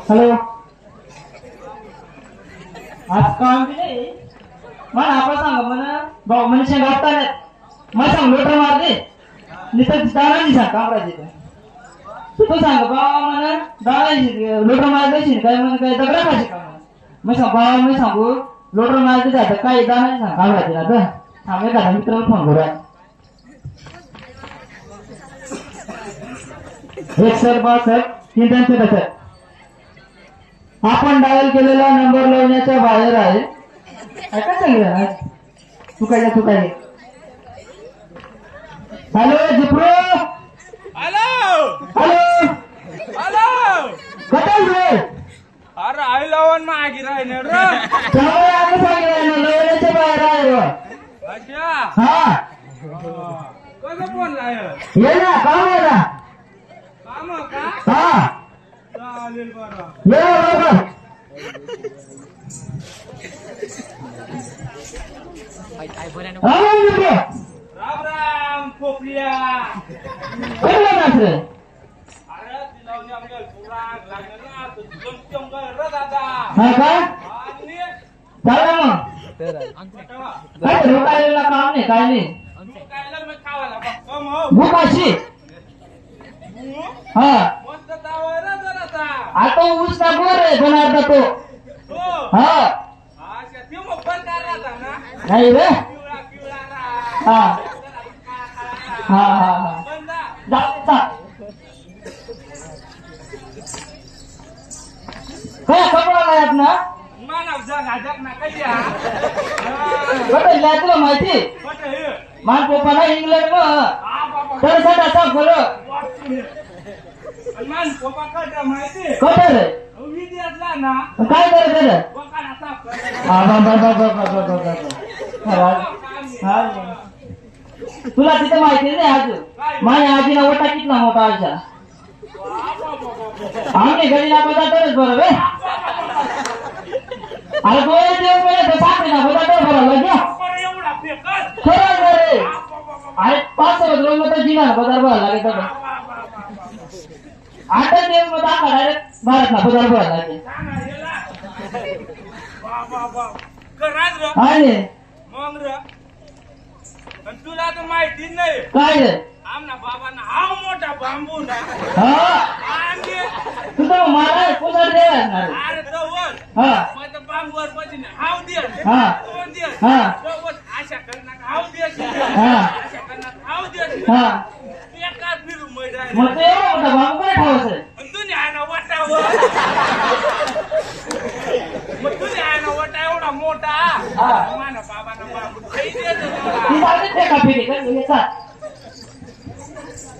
Hello आज काम बी नाही मला आपण सांगा म्हणा भाऊ मनुष्य गावताना मला सांग लोटर मार दे निसर्ग दाना नाही सांग कामराजी तू सांग बाबा म्हणा दाना लोटर मार देशील काय म्हणा काय दगडा पाहिजे का मग सांग बाबा मी सांगू लोटर मार दे आता काय दाना नाही सांग कामराजी ना तर थांब एखादा मित्राला फोन करूया एक सर बा सर तीन त्यांचे सर आपण डायल केलेला नंबर लावण्याच्या बाहेर आहे काय सांगितलं तू काय हॅलो जिप्रो हॅलो हॅलो हॅलो कटल रे अरे आई लावून मागी राहिले रे त्यामुळे आम्ही सांगितलं लावण्याच्या बाहेर आहे अच्छा हा कसं फोन लाय ये ना काम आहे ना काम का हा चालेल बरं ये बरोबर राम राम खोपलिया कटला रे अरे तिला आमच्या पुरा लागलं ना तर जमजम कर रे दादा हा का आणि चालेल मग काय रोकायला काम नाही काय नाही काय मी खावायला बघ हो भूकाशी हा मस्त तावा रे जरासा आता ऊस टाकवर आहे बनारचा तो हो हा अच्छा ते मग बंद करायचा ना नाही रे पिवळा पिवळा रा हा हा हा हा बंद जा काय कपडा लायत ना मानव जगा जग ना कहिया बदलल्या तुला माहिती बट हे मान पप्पाला इंग्लंड मग आ बाबा तर सटा साफ करो मान पप्पा कट माहिती कटर विद्यार्थला ना काय करत आहे बकाला साफ कर हा हा तुला तिथे माहिती नाही आज माझ्या आजीला ओटा कितला मोठा आजा आम्ही घरी ना बघा तरच बरोबर अरे गोळ्या देव गेले तर सांगते ना बघा तर बरोबर घ्या एवढा फेकत खरं रे अरे 500 रोज तर जिना बाजार भरायला लागेल तर 8 दिवस मध्ये आता डायरेक्ट भारतला बाजार भरायला लागेल कराज र आणि मग र पण तुला तर माहिती नाही काय रे आमना बाबांना हाव मोठा बांबू ना हा आणि तुझं मला पुसार द्यायला अरे जवळ हा मग तर बांबूवर बसून हाव दे हा. दोन दे हा. जवळ आशा करणार हाव दे हा. आशा करणार हाव दे हा एका फिरू मैदान मग ते एवढा मोठा बाबू काय ठावस आहे तुम्ही आहे वाटावर मग तुम्ही आहे वाटा एवढा मोठा हा. माना बाबांना बांबू खाई दे ती जाते ते कापी दे कर याचा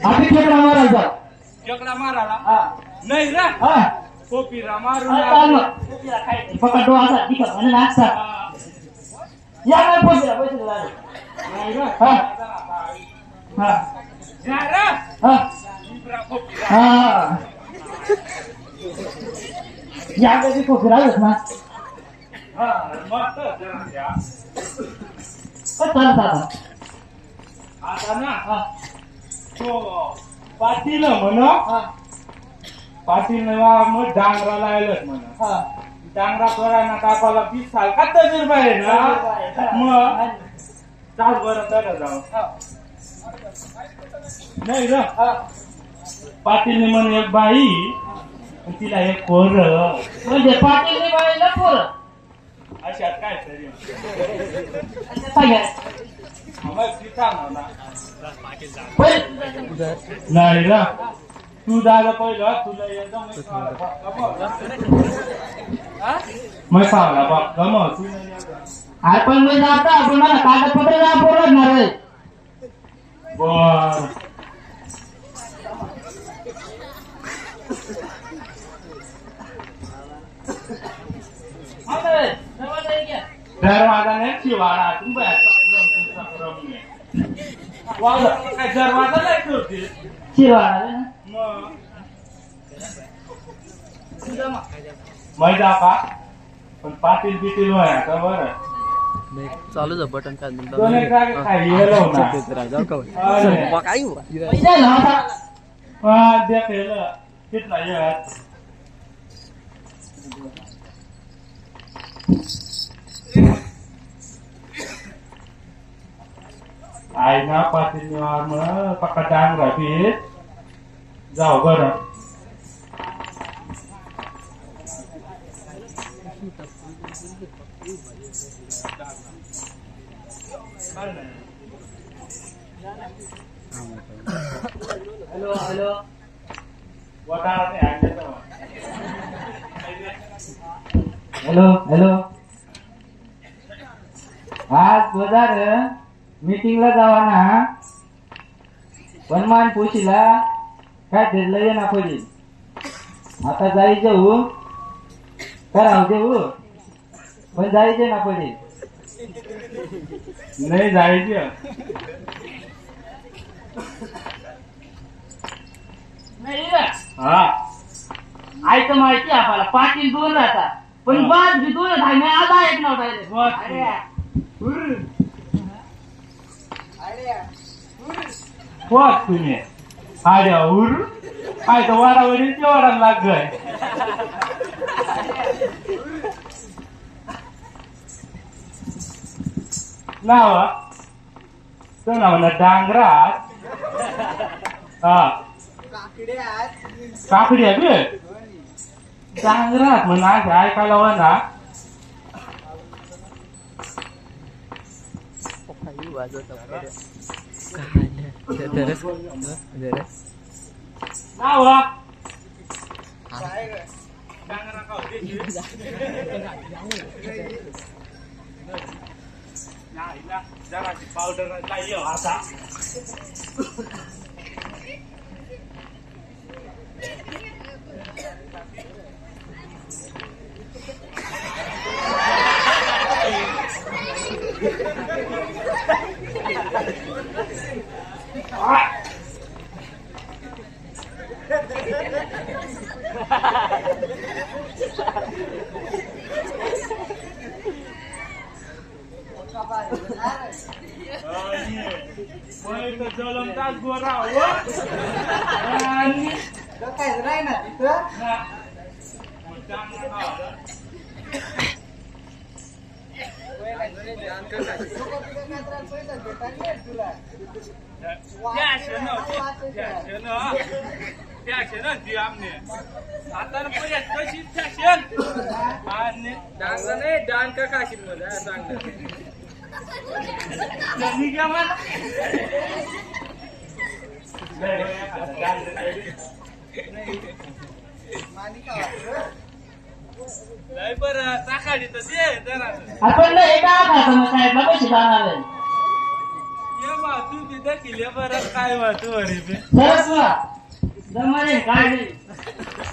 आपली खेकडा मारायचा जगडा माराला हा नाही रे हा कोपीरा मारू चाल मग पकड तो असा ठीक आहे आणि नाचता या काय पैसे नाही रे हा हा जा रे हा इब्रा कोपीरा हा या कधी खूप राहत ना हा मस्त जरा द्या चालत आता आता ना हा तो पाटील म्हण हा पाटील मग डांगरा लायलच म्हण हा डांगरा करायला कापाला 20 साल का तजुर्बा आहे ना मग चाल बरं तर जाऊ नाही रे पाटील म्हण एक बाई आणि तिला एक पोर म्हणजे पाटील बाईला पोरं अशात काय तरी सांगा मग तिचा म्हणा पहिले नाही रे तू दादा पहिलं तुला एकदम मग सांगला बा गम तू आपण म्हणजे आता आपण मला कागदपत्र जा बोलणार आहे बर दरवाजा नाही शिवाळा तू काय दरवाजा नाही ठेवते शिरवाडा मग मैदा का पण पाटील बिटील व्हाय आता बरं चालू आहे बटन काय दोन एक जागी खाली गेलो ना पैसा ना हा द्या केलं कितना येत आई ना पाटील मग पक्का डांग राहते जाऊ बरं हॅलो हॅलो हॅलो हॅलो आज बाजार मीटिंगला जावा ना पण मान पोशीला काय धरलं ना पडेल आता जायचं हो करावं देऊ पण जायचं ना पडेल नाही जायचं नाही रे. हा ऐक माहिती आपल्याला पाटील दोन राहतात पण बाद बी दोन धान्य आधा एक नव्हता पोच तुम्ही अरे उर काय तर वाडावडील ते वाढायला लागय नाव तो नाव ना डांगरात हा काकड्या बे डांगरात म्हणा ऐकायला वा ना नाव पावडर काय आता जलमताच गोरा काय राही ना तिथं डान का काशील मध्ये चांगलं नाही बरं चाकाडी तर दे जरा आपण एका खातं साहेबला पैसे जाणार आहे ये मा तू तिथं किल्ले बरं काय वाटू अरे बे सरस तुला जमाने काय नाही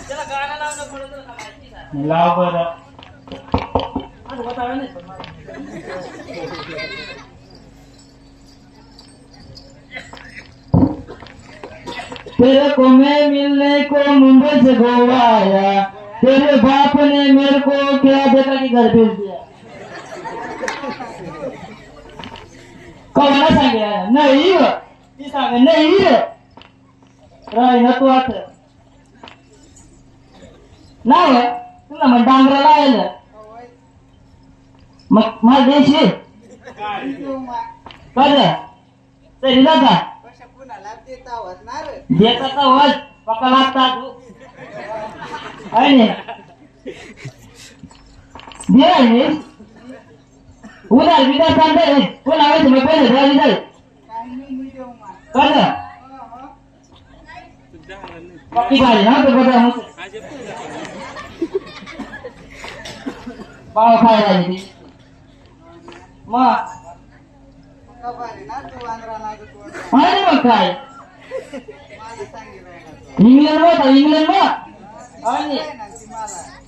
त्याला गाणं लावणं पडत का माहिती का लाव बरं आज बतावे नाही पण मला. तेरे को मैं मिलने को मुंबई से गोवा आया तेरे बाप ने मेरे को क्या देखा कि घर भेज दिया कोणाला सांगे नाही व. ती सांगे नाही राही ना तू आठ नाही तुला मग डांगराला आलं मग मला द्यायची कर तरी जाता देता का वज पक्का लागता आहे दे उधार विधार चालते कोण आवायचं मग पहिले राजी जाईल कर पक्की गाडी ना तो बघा पाव खायला ती मग अरे मग काय इंग्लंड होता इंग्लंड मग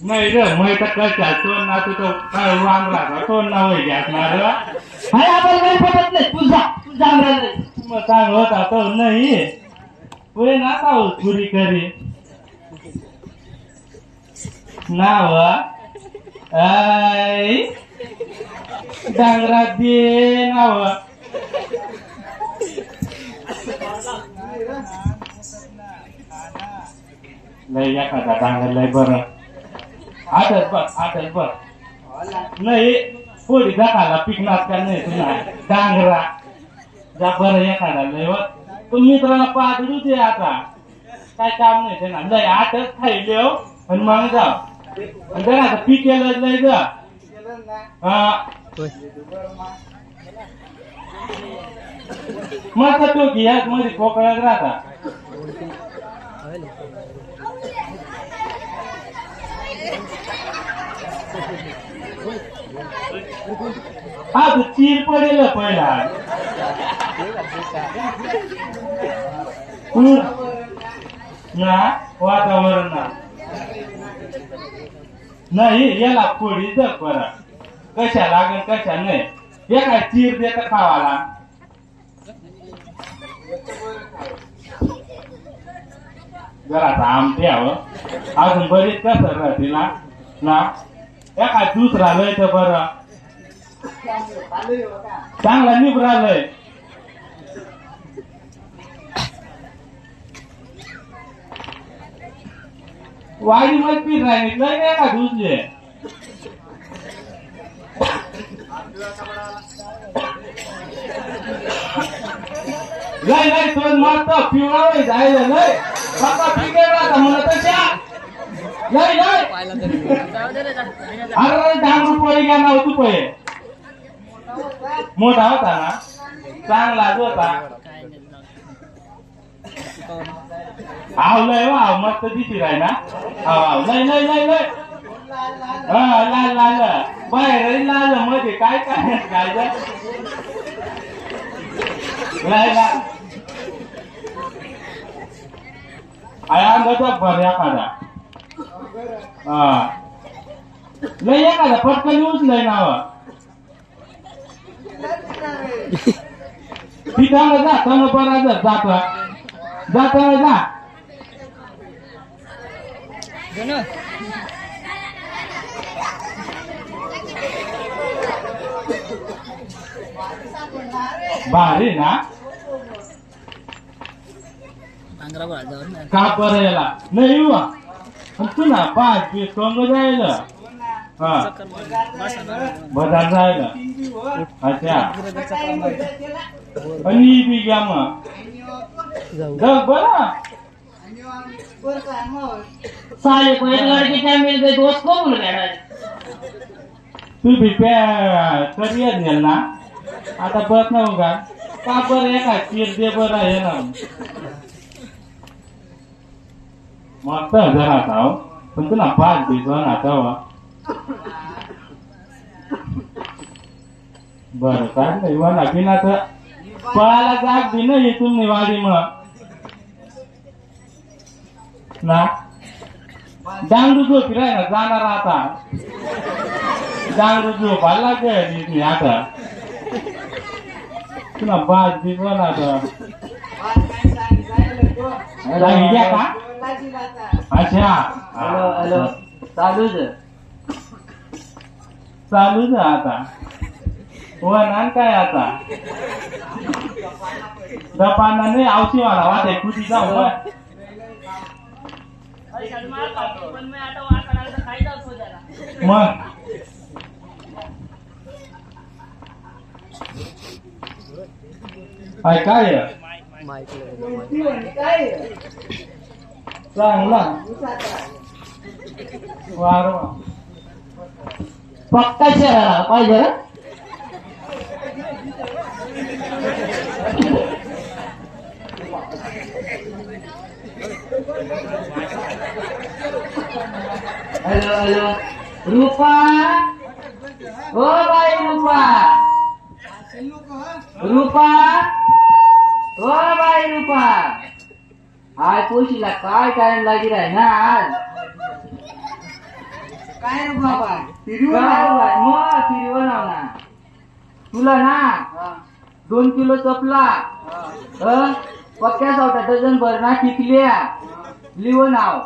नाही रे मग कशा तो ना तू तो काय वांगला तो ना वय घ्यासणार अरे आपण काही पटत नाही तू जांभरा नाही मग सांग होता तो नाही पुढे ना का पुरी करी नाव डांगरा दे नाव लय एखादा डांगर लय बरं आठच बघ नाही पोरी दाखाला पिकणार का नाही तुला डांगरा जा बरं एखादा लय पण मित्राला पाच दे आता काय काम नाही त्यांना लय आठच खायले हो आणि मग जाव आणि जरा आता पीक केलं लय जा हा मग तो की याच मध्ये कोकणात राहता हा तू चीर पडेल पहिला ना वातावरण ना नाही याला पोळी जग बरं कशा लागेल कशा नाही हे काय चीर देत खावाला जरा आमटे हवं अजून बरीच कसर राहते ना एका दुसरा लय तर बरं चांगला निभरालय वाडी मध्ये पीठ राहिली लय का दुसरे लय लय तो मस्त पिवळा जायला लय पक्का पिकेल राहता म्हणत तशा लय लय अरे 10 रुपये घ्या ना तू पै मोठा होता ना चांगला होता आव लय आव मस्त दिसी राय ना आव लय लय लय लय हा लाल लाल बाहेर लाल मध्ये काय काय काय लय लाल आया अंदाजा भर एखादा हा लय एखादा पटकन उचलय नाव पिकाला जा तन बरा जाता जा भारी ना का बरं याला नाही येऊ तू ना 5 पीस कंग जायला हा बजार जायला अच्छा आणि बी घ्या मग जग बरं साले को एक लड़की क्या मिल गई दोस्त को भूल गया तू भी करियर नेल ना आता परत नाही का का बरं एका चीर दे बरं आहे ना मस्त जरा आता पण तुला 5 पीस आता बरं काय नाही मला बिनाचं पळायला जाग बी नाही तुम्ही वाडी मग ना डांगरू झोपी राय ना जाणार आता डांगरू झोपायला लागेल आता तुला 5 दिवस आता घ्या का अच्छा हेलो हेलो चालूच आता वनान काय आता दपाना नाही आवशी मला वाटे कुठे जाऊ मग काय चांगला वार पक्का शहराला पाहिजे हेलो हेलो रूपा ओ भाई रूपा ओ भाई रूपा आज पोशीला काय टाइम लागी राय ना आज काय रे बाबा मग फिरीवर ना तुला ना 2 किलो चपला पक्क्या सावटा डझन भर ना टिकल्या लिव नाव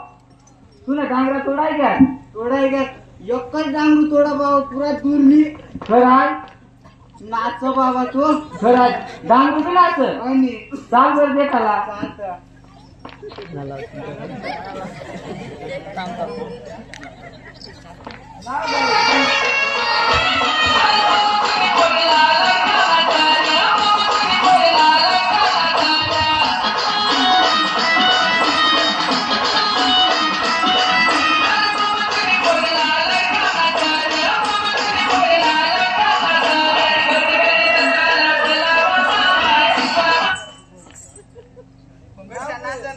तुला डांगरा तोडाय घ्या एकच डांगरू तोडा बाबा पुरा दूरली खराय नाच बाबा तू खरं डांग कुठे नाच आणि सांग बरं देखाला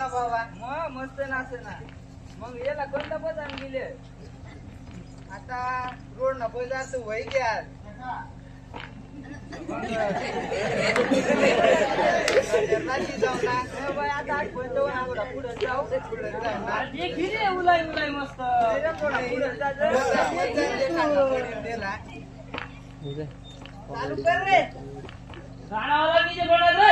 बाबा मस्त नाचे ना मग याला कोणता बजान गेले आता रोड न बजार तर वही घ्या जाऊ ना आता आठवण पुढे जाऊ उलाई उलाई मस्त चालू कर रे गाणावाला डीजे बनत रे